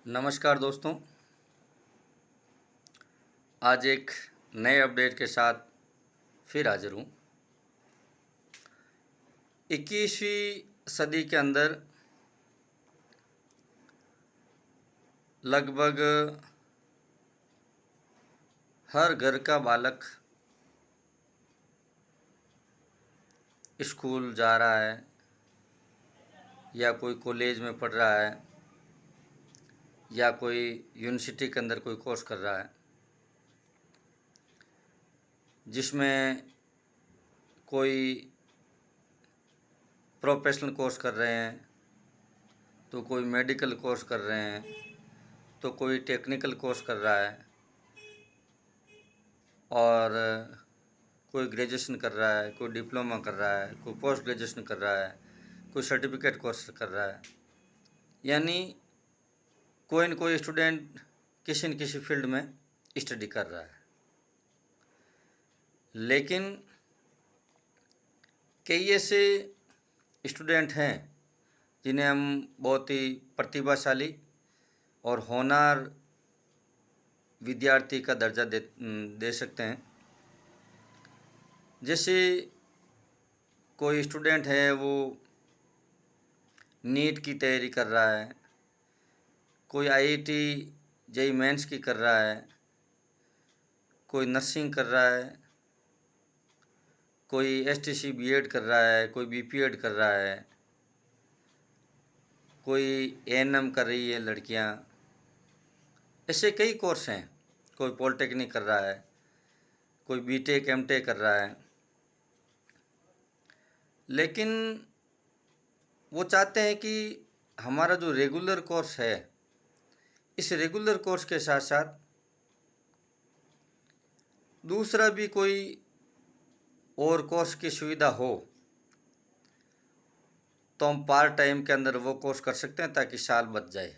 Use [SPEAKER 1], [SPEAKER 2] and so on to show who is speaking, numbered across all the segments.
[SPEAKER 1] नमस्कार दोस्तों, आज एक नए अपडेट के साथ फिर हाजिर हूँ। 21वीं सदी के अंदर लगभग हर घर का बालक स्कूल जा रहा है या कोई कॉलेज में पढ़ रहा है या कोई यूनिवर्सिटी के अंदर कोई कोर्स कर रहा है, जिसमें कोई प्रोफेशनल कोर्स कर रहे हैं, तो कोई मेडिकल कोर्स कर रहे हैं, तो कोई टेक्निकल कोर्स कर रहा है और कोई ग्रेजुएशन कर रहा है, कोई डिप्लोमा कर रहा है, कोई पोस्ट ग्रेजुएशन कर रहा है, कोई सर्टिफिकेट कोर्स कर रहा है। यानी कोई न कोई स्टूडेंट किसी न किसी फील्ड में स्टडी कर रहा है। लेकिन कई ऐसे स्टूडेंट हैं जिन्हें हम बहुत ही प्रतिभाशाली और होनहार विद्यार्थी का दर्जा दे सकते हैं। जैसे कोई स्टूडेंट है, वो नीट की तैयारी कर रहा है, कोई आईआईटी जेईई मेंस की कर रहा है, कोई नर्सिंग कर रहा है, कोई एसटीसी बीएड कर रहा है, कोई बीपीएड कर रहा है, कोई एएनएम कर रही है लड़कियां। ऐसे कई कोर्स हैं। कोई पॉलिटेक्निक कर रहा है, कोई बीटेक एमटेक कर रहा है। लेकिन वो चाहते हैं कि हमारा जो रेगुलर कोर्स है, इस रेगुलर कोर्स के साथ साथ दूसरा भी कोई और कोर्स की सुविधा हो, तो हम पार्ट टाइम के अंदर वो कोर्स कर सकते हैं ताकि साल बच जाए।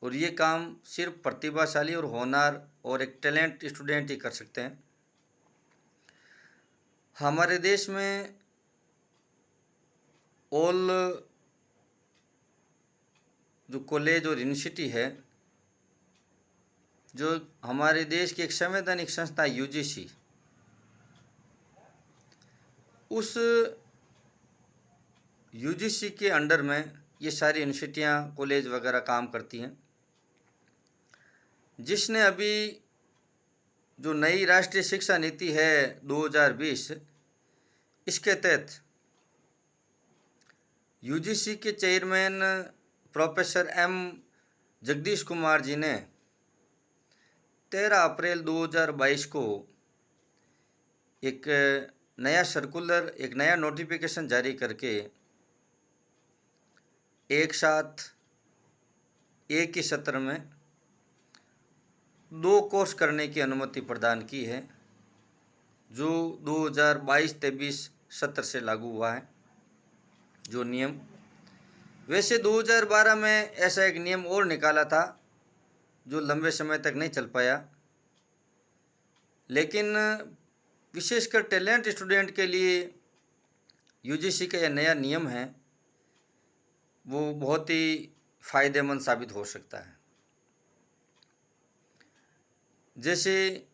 [SPEAKER 1] और ये काम सिर्फ प्रतिभाशाली और होनहार और एक टैलेंट स्टूडेंट ही कर सकते हैं। हमारे देश में ऑल जो कॉलेज और यूनिवर्सिटी है, जो हमारे देश की एक संवैधानिक संस्था यूजीसी, उस यूजीसी के अंडर में ये सारी यूनिवर्सिटियाँ कॉलेज वगैरह काम करती हैं। जिसने अभी जो नई राष्ट्रीय शिक्षा नीति है 2020, इसके तहत यूजीसी के chairman professor M Jagadish Kumar ji ने 13 अप्रैल 2022 को एक नया सर्कुलर, एक नया नोटिफिकेशन जारी करके एक साथ एक ही सत्र में 2 कोर्स करने की अनुमति प्रदान की है, जो 2022-23 सत्र से लागू हुआ है जो नियम। वैसे 2012 में ऐसा एक नियम और निकाला था जो लंबे समय तक नहीं चल पाया, लेकिन विशेषकर टैलेंट स्टूडेंट के लिए यूजीसी का यह नया नियम है, वो बहुत ही फ़ायदेमंद साबित हो सकता है। जैसे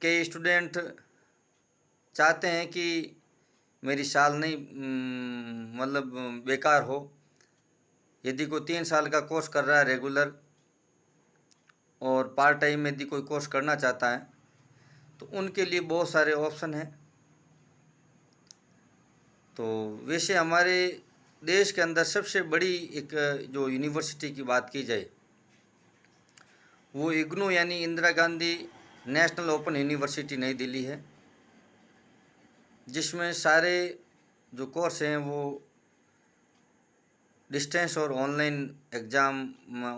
[SPEAKER 1] कई स्टूडेंट चाहते हैं कि मेरी साल नहीं मतलब बेकार हो। यदि कोई 3 साल का कोर्स कर रहा है रेगुलर और पार्ट टाइम में यदि कोई कोर्स करना चाहता है, तो उनके लिए बहुत सारे ऑप्शन हैं। तो वैसे हमारे देश के अंदर सबसे बड़ी एक जो यूनिवर्सिटी की बात की जाए, वो इग्नू यानी Indira Gandhi national open university नई दिल्ली है, जिसमें सारे जो कोर्स हैं वो डिस्टेंस और ऑनलाइन एग्ज़ाम,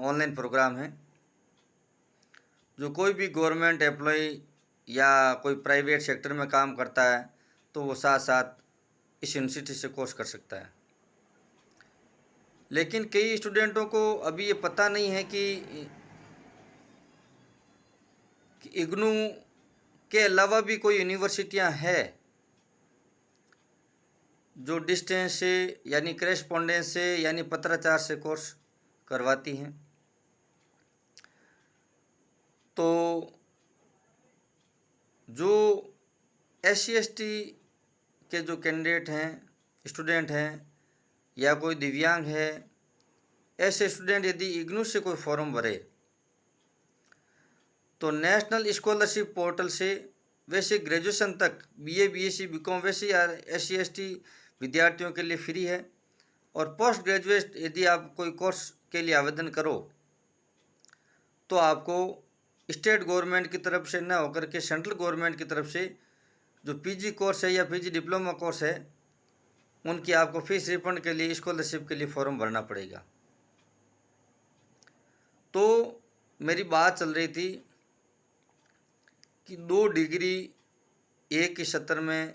[SPEAKER 1] ऑनलाइन प्रोग्राम हैं। जो कोई भी गवर्नमेंट एम्प्लॉय या कोई प्राइवेट सेक्टर में काम करता है, तो वो साथ साथ इस यूनिवर्सिटी से कोर्स कर सकता है। लेकिन कई स्टूडेंटों को अभी ये पता नहीं है कि इग्नू के अलावा भी कोई यूनिवर्सिटियां हैं जो डिस्टेंस से यानी करेस्पॉन्डेंस से यानी पत्राचार से कोर्स करवाती हैं। तो जो SC/ST के जो कैंडिडेट हैं, स्टूडेंट हैं या कोई दिव्यांग है, ऐसे स्टूडेंट यदि इग्नू से कोई फॉर्म भरे तो नेशनल स्कॉलरशिप पोर्टल से वैसे ग्रेजुएशन तक BA BSc BCom वैसे यार SC/ST विद्यार्थियों के लिए फ्री है। और पोस्ट ग्रेजुएट यदि आप कोई कोर्स के लिए आवेदन करो तो आपको स्टेट गवर्नमेंट की तरफ से न होकर के सेंट्रल गवर्नमेंट की तरफ से जो PG कोर्स है या PG डिप्लोमा कोर्स है उनकी आपको फीस रिफंड के लिए स्कॉलरशिप के लिए फॉर्म भरना पड़ेगा। तो मेरी बात चल रही थी कि 2 डिग्री एक ही सत्र में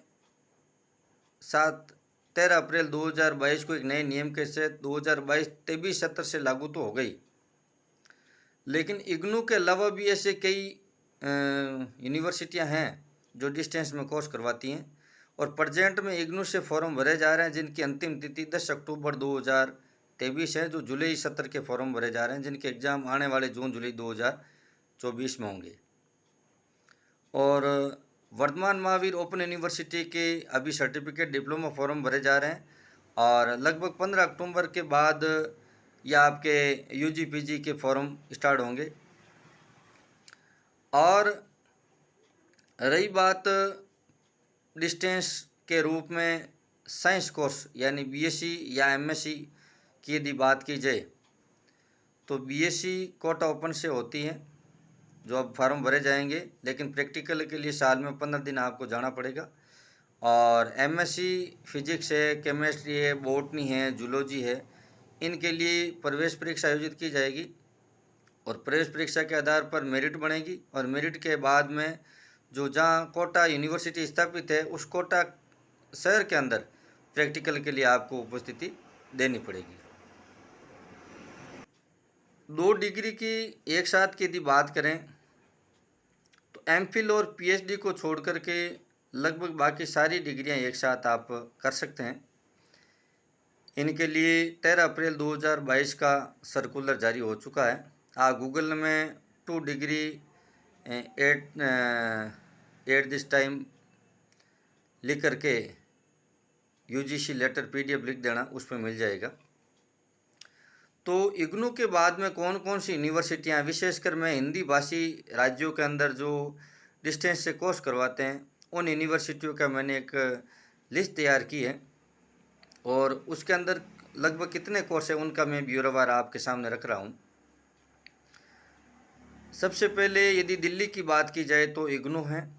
[SPEAKER 1] 13 अप्रैल 2022 को एक नए नियम के तहत 2022-23 सत्र से लागू तो हो गई, लेकिन इग्नू के अलावा भी ऐसे कई यूनिवर्सिटियां हैं जो डिस्टेंस में कोर्स करवाती हैं और प्रेजेंट में इग्नू से फॉर्म भरे जा रहे हैं जिनकी अंतिम तिथि 10 अक्टूबर 2023 है। जो जुलाई सत्र के फॉर्म भरे जा रहे हैं जिनके एग्ज़ाम आने वाले जून जुलाई 2024 में होंगे। और वर्धमान महावीर ओपन यूनिवर्सिटी के अभी सर्टिफिकेट डिप्लोमा फॉर्म भरे जा रहे हैं और लगभग 15 अक्टूबर के बाद या आपके UG PG के फॉर्म स्टार्ट होंगे। और रही बात डिस्टेंस के रूप में साइंस कोर्स यानी BSc या MSc की यदि बात की जाए तो BSc कोटा ओपन से होती है जो अब फार्म भरे जाएंगे, लेकिन प्रैक्टिकल के लिए साल में 15 दिन आपको जाना पड़ेगा। और MSc फिजिक्स है, केमिस्ट्री है, बॉटनी है, जूलॉजी है, इनके लिए प्रवेश परीक्षा आयोजित की जाएगी और प्रवेश परीक्षा के आधार पर मेरिट बनेगी और मेरिट के बाद में जो जहाँ कोटा यूनिवर्सिटी स्थापित है उस कोटा शहर के अंदर प्रैक्टिकल के लिए आपको उपस्थिति देनी पड़ेगी। 2 डिग्री की एक साथ की यदि बात करें तो MPhil और PhD को छोड़ कर के लगभग बाकी सारी डिग्रियां एक साथ आप कर सकते हैं। इनके लिए 13 अप्रैल 2022 का सर्कुलर जारी हो चुका है। आप गूगल में 2 डिग्री एट दिस टाइम लिख करके UGC लेटर PDF लिख देना, उस पर मिल जाएगा। तो इग्नू के बाद में कौन कौन सी यूनिवर्सिटियाँ, विशेषकर मैं हिंदी भाषी राज्यों के अंदर जो डिस्टेंस से कोर्स करवाते हैं उन यूनिवर्सिटियों का मैंने एक लिस्ट तैयार की है और उसके अंदर लगभग कितने कोर्स हैं उनका मैं ब्यौरावार आपके सामने रख रहा हूँ। सबसे पहले यदि दिल्ली की बात की जाए तो इग्नू है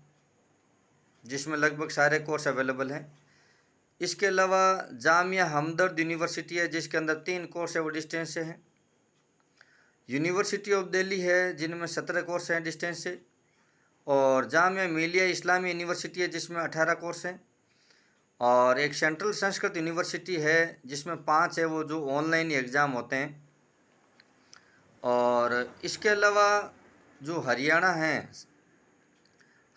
[SPEAKER 1] जिसमें लगभग सारे कोर्स अवेलेबल हैं। इसके अलावा जामिया हमदर्द यूनिवर्सिटी है जिसके अंदर 3 कोर्स है वो डिस्टेंस से हैं। यूनिवर्सिटी ऑफ दिल्ली है जिनमें 17 कोर्स हैं डिस्टेंस से। और जामिया मिलिया इस्लामी यूनिवर्सिटी है जिसमें 18 कोर्स हैं। और एक सेंट्रल संस्कृत यूनिवर्सिटी है जिसमें 5 है वो जो ऑनलाइन एग्ज़ाम होते हैं। और इसके अलावा जो हरियाणा है,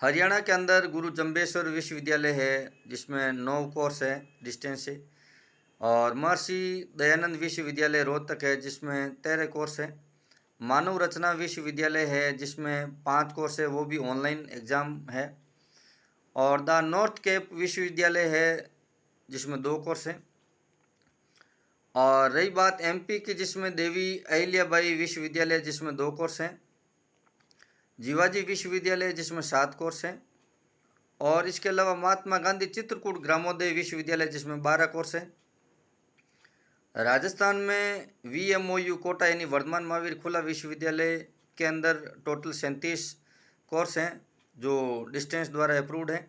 [SPEAKER 1] हरियाणा के अंदर गुरु जम्बेश्वर विश्वविद्यालय है जिसमें 9 कोर्स है डिस्टेंस से। और महर्षि दयानंद विश्वविद्यालय रोहतक है जिसमें 13 कोर्स है। मानव रचना विश्वविद्यालय है जिसमें 5 कोर्स है वो भी ऑनलाइन एग्ज़ाम है। और द नॉर्थ केप विश्वविद्यालय है जिसमें 2 कोर्स हैं। और रही बात MP की जिसमें देवी अहिल्याबाई विश्वविद्यालय जिसमें 2 कोर्स हैं। जीवाजी विश्वविद्यालय जिसमें 7 कोर्स हैं। और इसके अलावा महात्मा गांधी चित्रकूट ग्रामोदय विश्वविद्यालय जिसमें 12 कोर्स हैं। राजस्थान में VMOU कोटा यानी वर्धमान महावीर खुला विश्वविद्यालय के अंदर टोटल 37 कोर्स हैं जो डिस्टेंस द्वारा अप्रूव्ड हैं।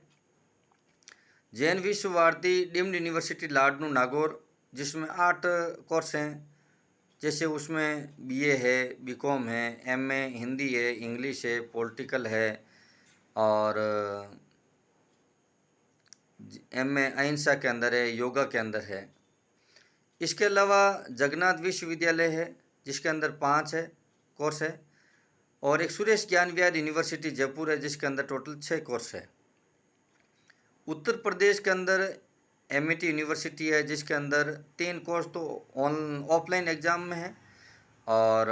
[SPEAKER 1] जैन विश्व भारती डीम्ड यूनिवर्सिटी लाडनू नागौर जिसमें 8 कोर्स हैं, जैसे उसमें BA है, BCom है, MA हिंदी है, इंग्लिश है, पॉलिटिकल है और MA अहिंसा के अंदर है, योगा के अंदर है। इसके अलावा जगन्नाथ विश्वविद्यालय है जिसके अंदर 5 है कोर्स है। और एक सुरेश ज्ञान विहार यूनिवर्सिटी जयपुर है जिसके अंदर टोटल 6 कोर्स है। उत्तर प्रदेश के अंदर MET यूनिवर्सिटी है जिसके अंदर 3 कोर्स तो ऑफलाइन एग्ज़ाम में है और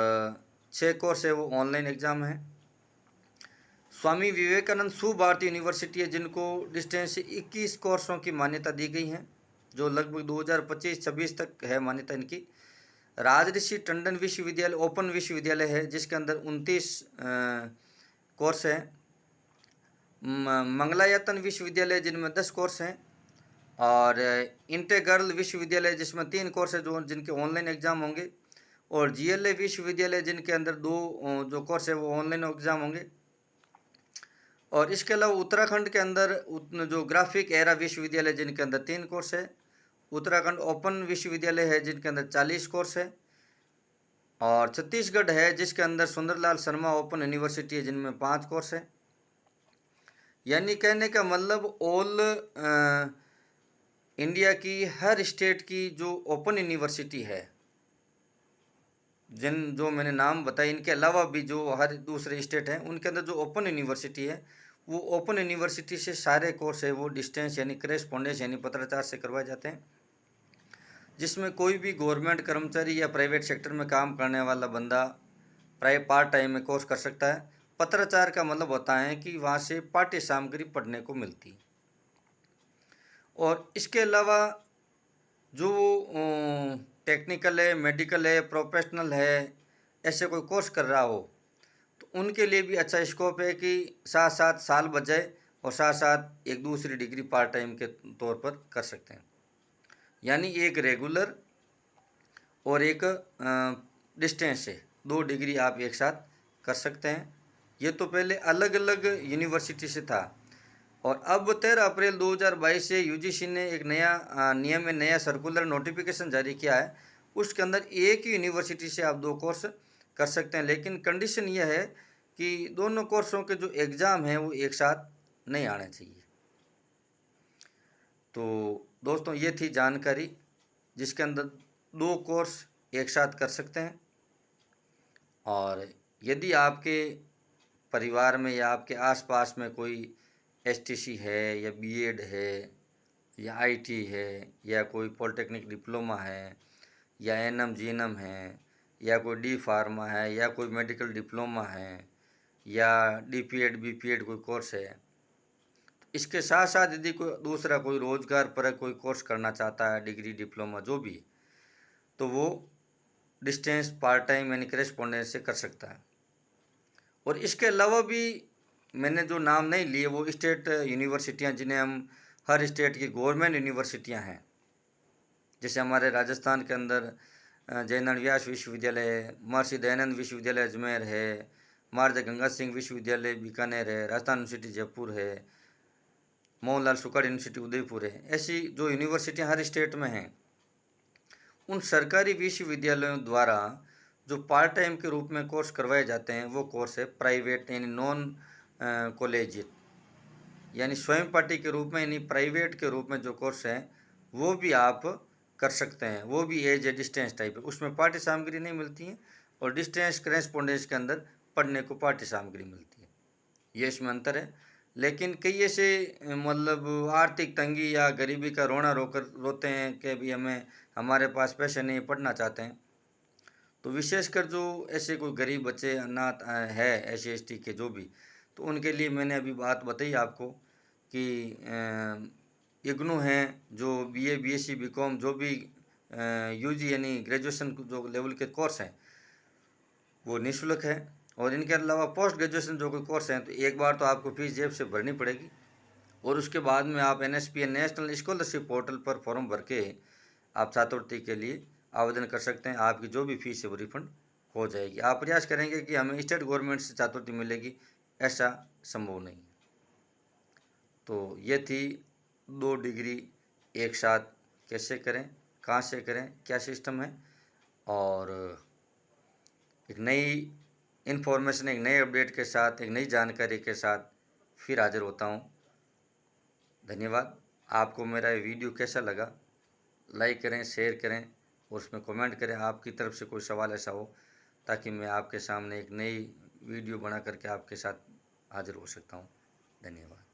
[SPEAKER 1] 6 कोर्स है वो ऑनलाइन एग्ज़ाम है। स्वामी विवेकानंद सुभारती यूनिवर्सिटी है जिनको डिस्टेंस से 21 कोर्सों की मान्यता दी गई है, जो लगभग 2025-26 तक है मान्यता इनकी। राजऋषि टंडन विश्वविद्यालय ओपन विश्वविद्यालय है जिसके अंदर 29 कोर्स हैं। मंगलायतन विश्वविद्यालय जिनमें 10 कोर्स हैं, और इंटेग्रल विश्वविद्यालय जिसमें 3 कोर्स है जो जिनके ऑनलाइन एग्ज़ाम होंगे, और जीएलए विश्वविद्यालय जिनके अंदर 2 जो कोर्स है वो ऑनलाइन एग्ज़ाम होंगे। और इसके अलावा उत्तराखंड के अंदर जो ग्राफिक एरा विश्वविद्यालय जिनके अंदर 3 कोर्स है, उत्तराखंड ओपन विश्वविद्यालय है जिनके अंदर 40 कोर्स है, और छत्तीसगढ़ है जिसके अंदर सुंदरलाल शर्मा ओपन यूनिवर्सिटी है जिनमें 5 कोर्स है। यानी कहने का मतलब ऑल इंडिया की हर स्टेट की जो ओपन यूनिवर्सिटी है, जो मैंने नाम बताए, इनके अलावा भी जो हर दूसरे स्टेट हैं उनके अंदर जो ओपन यूनिवर्सिटी है, वो ओपन यूनिवर्सिटी से सारे कोर्स है वो डिस्टेंस यानी करेस्पॉन्डेंस यानी पत्राचार से करवाए जाते हैं, जिसमें कोई भी गवर्नमेंट कर्मचारी या प्राइवेट सेक्टर में काम करने वाला बंदा पार्ट टाइम में कोर्स कर सकता है। पत्राचार का मतलब होता है कि वहाँ से पाठ्य सामग्री पढ़ने को मिलती है। और इसके अलावा जो टेक्निकल है, मेडिकल है, प्रोफेशनल है, ऐसे कोई कोर्स कर रहा हो तो उनके लिए भी अच्छा स्कोप है कि साथ साथ साल बच जाए और साथ साथ एक दूसरी डिग्री पार्ट टाइम के तौर पर कर सकते हैं। यानी एक रेगुलर और एक डिस्टेंस से 2 डिग्री आप एक साथ कर सकते हैं। ये तो पहले अलग अलग यूनिवर्सिटी से था, और अब 13 अप्रैल 2022 से यूजीसी ने एक नया नियम में नया सर्कुलर नोटिफिकेशन जारी किया है। उसके अंदर एक ही यूनिवर्सिटी से आप 2 कोर्स कर सकते हैं, लेकिन कंडीशन यह है कि दोनों कोर्सों के जो एग्ज़ाम हैं वो एक साथ नहीं आने चाहिए। तो दोस्तों ये थी जानकारी जिसके अंदर 2 कोर्स एक साथ कर सकते हैं। और यदि आपके परिवार में या आपके आसपास में कोई एसटीसी है या बीएड है या आईटी है या कोई पॉलिटेक्निक डिप्लोमा है या एनएम जीएनएम है या कोई डी फार्मा है या कोई मेडिकल डिप्लोमा है या डीपीएड बीपीएड कोई कोर्स है, इसके साथ साथ यदि कोई दूसरा कोई रोजगार पर कोई कोर्स करना चाहता है, डिग्री डिप्लोमा जो भी, तो वो डिस्टेंस पार्ट टाइम यानी करेस्पॉन्डेंस से कर सकता है। और इसके अलावा भी मैंने जो नाम नहीं लिए वो स्टेट यूनिवर्सिटियां जिन्हें हम हर स्टेट की गवर्नमेंट यूनिवर्सिटियां हैं, जैसे हमारे राजस्थान के अंदर जयनारायण व्यास विश्वविद्यालय है, महर्षि दयानंद विश्वविद्यालय अजमेर है, महाराजा गंगा सिंह विश्वविद्यालय बीकानेर है, राजस्थान यूनिवर्सिटी जयपुर है, मोहनलाल सुखाड़ यूनिवर्सिटी उदयपुर है। ऐसी जो यूनिवर्सिटियाँ हर स्टेट में हैं, उन सरकारी विश्वविद्यालयों द्वारा जो पार्ट टाइम के रूप में कोर्स करवाए जाते हैं वो कोर्स है प्राइवेट यानी नॉन कॉलेजिएट, यानी स्वयं पार्टी के रूप में यानी प्राइवेट के रूप में जो कोर्स हैं वो भी आप कर सकते हैं। वो भी एज ए डिस्टेंस टाइप है, उसमें पाठ्य सामग्री नहीं मिलती है और डिस्टेंस करेस्पॉन्डेंस के अंदर पढ़ने को पाठ्य सामग्री मिलती है, ये इसमें अंतर है। लेकिन कई ऐसे मतलब आर्थिक तंगी या गरीबी का रोना रोते हैं कि भी हमारे पास पैसे नहीं, पढ़ना चाहते हैं, तो विशेषकर जो ऐसे कोई गरीब बच्चे अनाथ है एस सी के जो भी, तो उनके लिए मैंने अभी बात बताई आपको कि इग्नू हैं जो बीए बीएससी बीकॉम जो भी यूजी यानी ग्रेजुएशन जो लेवल के कोर्स हैं वो निःशुल्क है। और इनके अलावा पोस्ट ग्रेजुएशन जो कोई कोर्स हैं तो एक बार तो आपको फीस जेब से भरनी पड़ेगी, और उसके बाद में आप NSP नेशनल स्कॉलरशिप पोर्टल पर फॉर्म भर के आप छात्रवृत्ति के लिए आवेदन कर सकते हैं। आपकी जो भी फीस है वो रिफंड हो जाएगी। आप प्रयास करेंगे कि हमें स्टेट गवर्नमेंट से छात्रवृत्ति मिलेगी, ऐसा संभव नहीं। तो ये थी 2 डिग्री एक साथ कैसे करें, कहाँ से करें, क्या सिस्टम है, और एक नई इन्फॉर्मेशन, एक नए अपडेट के साथ, एक नई जानकारी के साथ फिर हाजिर होता हूँ। धन्यवाद। आपको मेरा ये वीडियो कैसा लगा, लाइक करें, शेयर करें और उसमें कमेंट करें आपकी तरफ से कोई सवाल ऐसा हो, ताकि मैं आपके सामने एक नई वीडियो बना करके आपके साथ हाजिर हो सकता हूँ। धन्यवाद।